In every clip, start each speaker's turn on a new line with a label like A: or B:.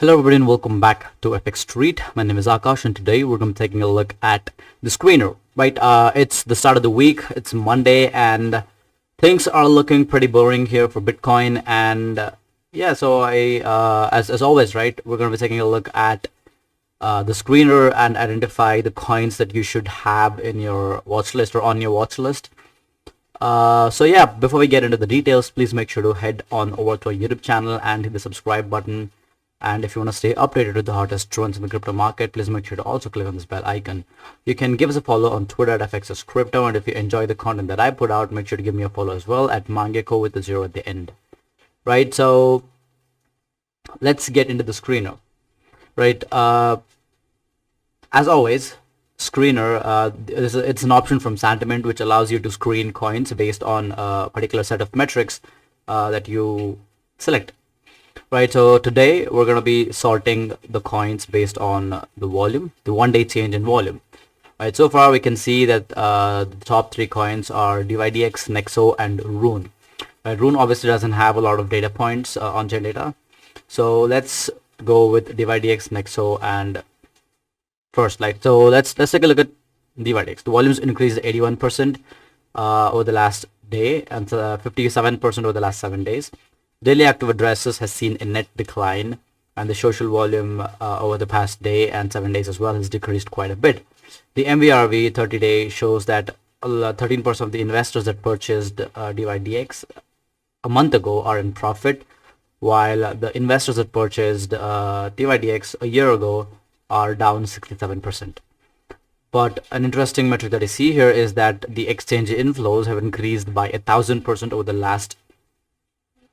A: Hello everybody and welcome back to Epic Street. My name is Akash and today we're going to be taking a look at the screener. Right, it's the start of the week, it's Monday and things are looking pretty boring here for Bitcoin and yeah, so as always, right, we're going to be taking a look at the screener and identify the coins that you should have in your watch list or on your watch list. So yeah, before we get into the details, please make sure to head on over to our YouTube channel and hit the subscribe button. And if you want to stay updated with the hottest trends in the crypto market, please make sure to also click on this bell icon. You can give us a follow on Twitter at FXSCrypto, and if you enjoy the content that I put out, make sure to give me a follow as well at Mangeko with the 0 at the end. Right, so let's get into the screener. Right, as always, screener, it's an option from Sentiment which allows you to screen coins based on a particular set of metrics that you select. Right, so today we're going to be sorting the coins based on the volume, the one-day change in volume. Right, so far we can see that the top three coins are DYDX, Nexo, and Rune. Right, Rune obviously doesn't have a lot of data points on chain data, so let's go with DYDX, Nexo, and first. So let's take a look at DYDX. The volumes increased 81% over the last day and 57% over the last 7 days. Daily active addresses has seen a net decline, and the social volume over the past day and 7 days as well has decreased quite a bit. The MVRV 30-day shows that 13% of the investors that purchased DYDX a month ago are in profit, while the investors that purchased DYDX a year ago are down 67%. But an interesting metric that I see here is that the exchange inflows have increased by 1,000% over the last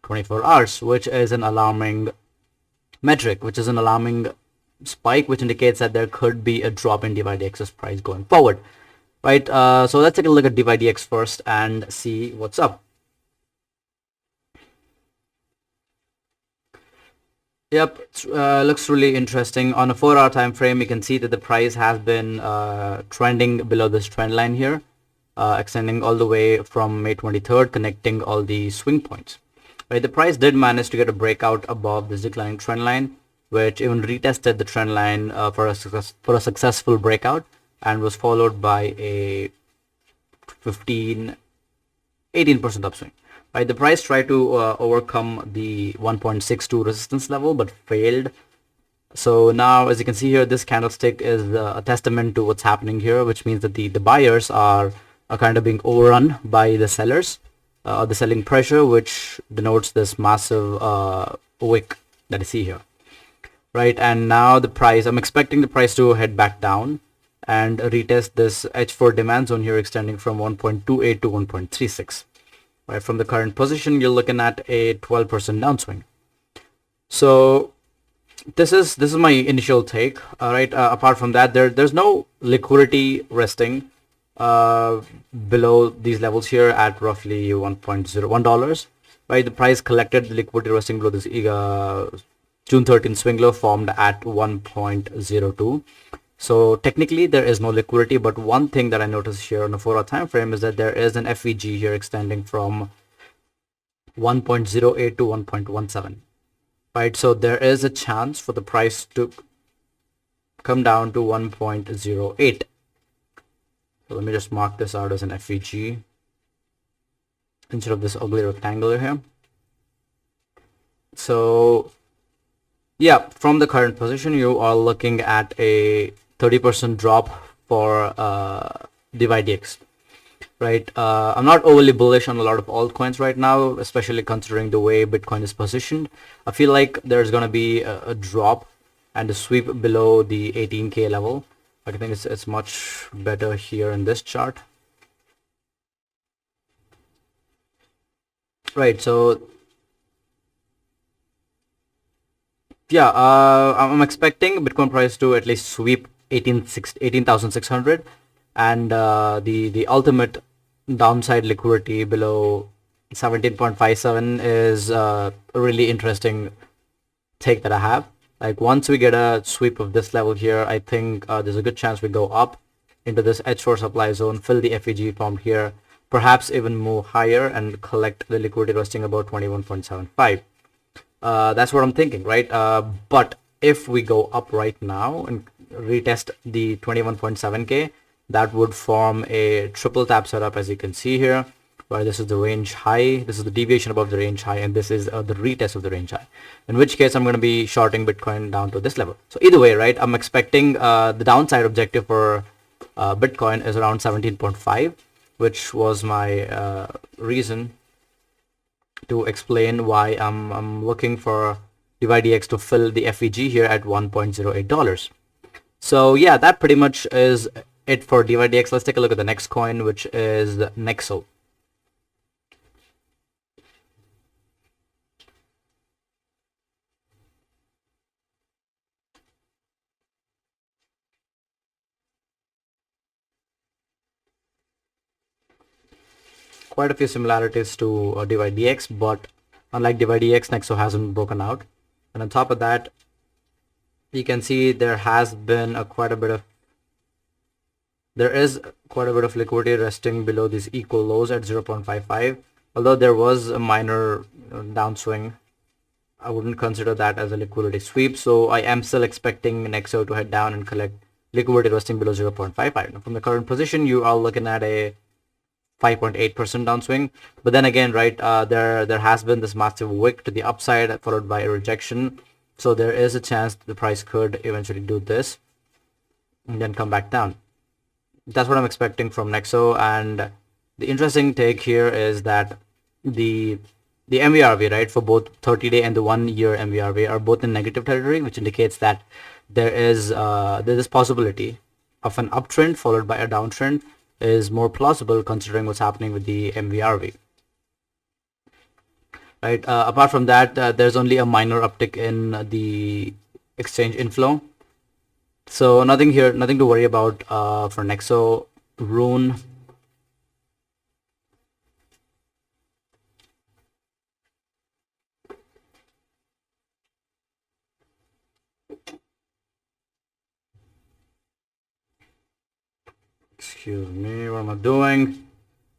A: 24 hours, which is an alarming metric, which is an alarming spike, which indicates that there could be a drop in DYDX's price going forward. Right, so let's take a look at DYDX first and see what's up. Yep, looks really interesting. On a 4-hour time frame, you can see that the price has been trending below this trend line here, extending all the way from May 23rd, connecting all the swing points. Right, the price did manage to get a breakout above this declining trend line, which even retested the trend line for a successful breakout, and was followed by a 18% upswing. Right, the price tried to overcome the 1.62 resistance level but failed. So now, as you can see here, this candlestick is a testament to what's happening here, which means that the buyers are kind of being overrun by the sellers. The selling pressure, which denotes this massive wick that I see here. Right, and now the price, I'm expecting the price to head back down and retest this H4 demand zone here, extending from 1.28 to 1.36. Right, from the current position, you're looking at a 12% downswing. So this is my initial take. Right, apart from that, there's no liquidity resting below these levels here at roughly $1.01. Right, the price collected the liquidity resting below this June 13 swing low formed at 1.02. so technically there is no liquidity, but one thing that I noticed here on a 4-hour time frame is that there is an FEG here extending from 1.08 to 1.17. right, so there is a chance for the price to come down to 1.08. So let me just mark this out as an FEG instead of this ugly rectangle here. So yeah, from the current position, you are looking at a 30% drop for DYDX. Right, I'm not overly bullish on a lot of altcoins right now, especially considering the way Bitcoin is positioned. I feel like there's going to be a drop and a sweep below the 18K level. I think it's much better here in this chart. Right, so yeah, I'm expecting Bitcoin price to at least sweep 18,600, and the ultimate downside liquidity below 17.57 is a really interesting take that I have. Like, once we get a sweep of this level here, I think there's a good chance we go up into this H4 supply zone, fill the FEG formed here, perhaps even move higher and collect the liquidity resting about 21.75. That's what I'm thinking, right? But if we go up right now and retest the 21.7k, that would form a triple tap setup, as you can see here, where this is the range high, this is the deviation above the range high, and this is the retest of the range high, in which case I'm going to be shorting Bitcoin down to this level. So either way, right, I'm expecting the downside objective for Bitcoin is around 17.5, which was my reason to explain why I'm looking for DYDX to fill the FEG here at $1.08. So yeah, that pretty much is it for DYDX. Let's take a look at the next coin, which is Nexo. Quite a few similarities to DYDX, but unlike DYDX, Nexo hasn't broken out. And on top of that, you can see there is quite a bit of liquidity resting below these equal lows at 0.55. Although there was a minor downswing, I wouldn't consider that as a liquidity sweep. So I am still expecting Nexo to head down and collect liquidity resting below 0.55. Now, from the current position, you are looking at a 5.8% downswing, but then again, right, there has been this massive wick to the upside followed by a rejection, so there is a chance the price could eventually do this and then come back down. That's what I'm expecting from Nexo. And the interesting take here is that the MVRV, right, for both 30-day and the 1-year MVRV are both in negative territory, which indicates that there's this possibility of an uptrend followed by a downtrend is more plausible considering what's happening with the MVRV. Right. Apart from that, there's only a minor uptick in the exchange inflow. So nothing to worry about for Nexo. Rune. Excuse me, what am I doing?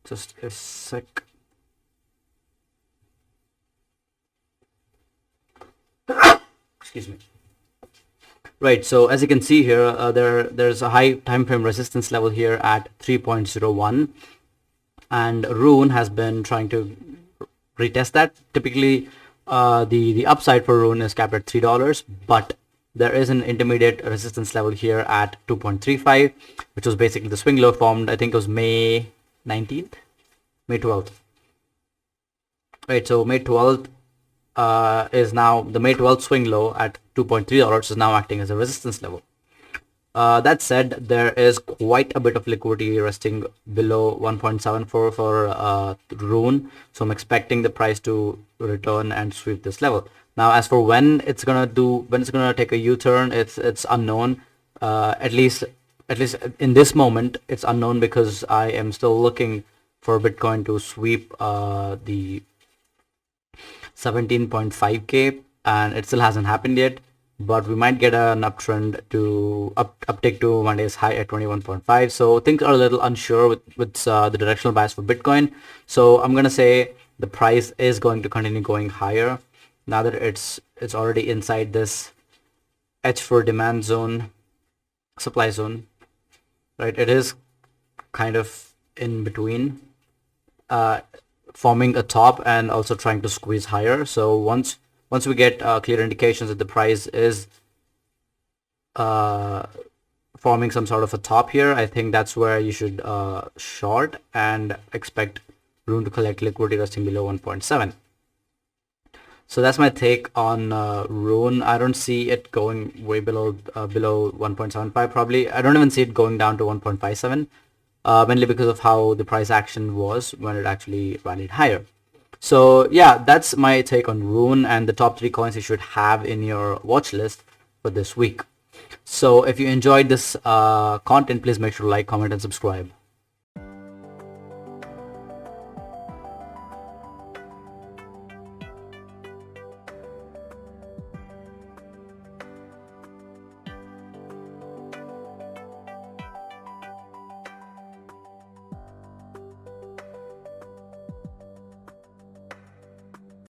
A: Just a sec. Excuse me. Right, so as you can see here, there's a high time frame resistance level here at 3.01, and Rune has been trying to retest that. Typically, the upside for Rune is capped at $3, but there is an intermediate resistance level here at 2.35, which was basically the swing low formed, I think it was May 19th, May 12th. Right, so May 12th is now the May 12th swing low at $2.3 is now acting as a resistance level. That said, there is quite a bit of liquidity resting below 1.74 for Rune, so I'm expecting the price to return and sweep this level. Now, as for when it's gonna take a U-turn, it's unknown. At least in this moment, it's unknown because I am still looking for Bitcoin to sweep the 17.5k, and it still hasn't happened yet. But we might get an uptrend to uptick to Monday's high at 21.5. So things are a little unsure with the directional bias for Bitcoin. So I'm gonna say the price is going to continue going higher now that it's already inside this H4 demand zone, supply zone, right? It is kind of in between, forming a top and also trying to squeeze higher. So once we get clear indications that the price is forming some sort of a top here, I think that's where you should short and expect Rune to collect liquidity resting below 1.7. So that's my take on Rune. I don't see it going way below 1.75 probably. I don't even see it going down to 1.57, mainly because of how the price action was when it actually rallied higher. So yeah, that's my take on Rune and the top 3 coins you should have in your watch list for this week. So if you enjoyed this content, please make sure to like, comment, and subscribe.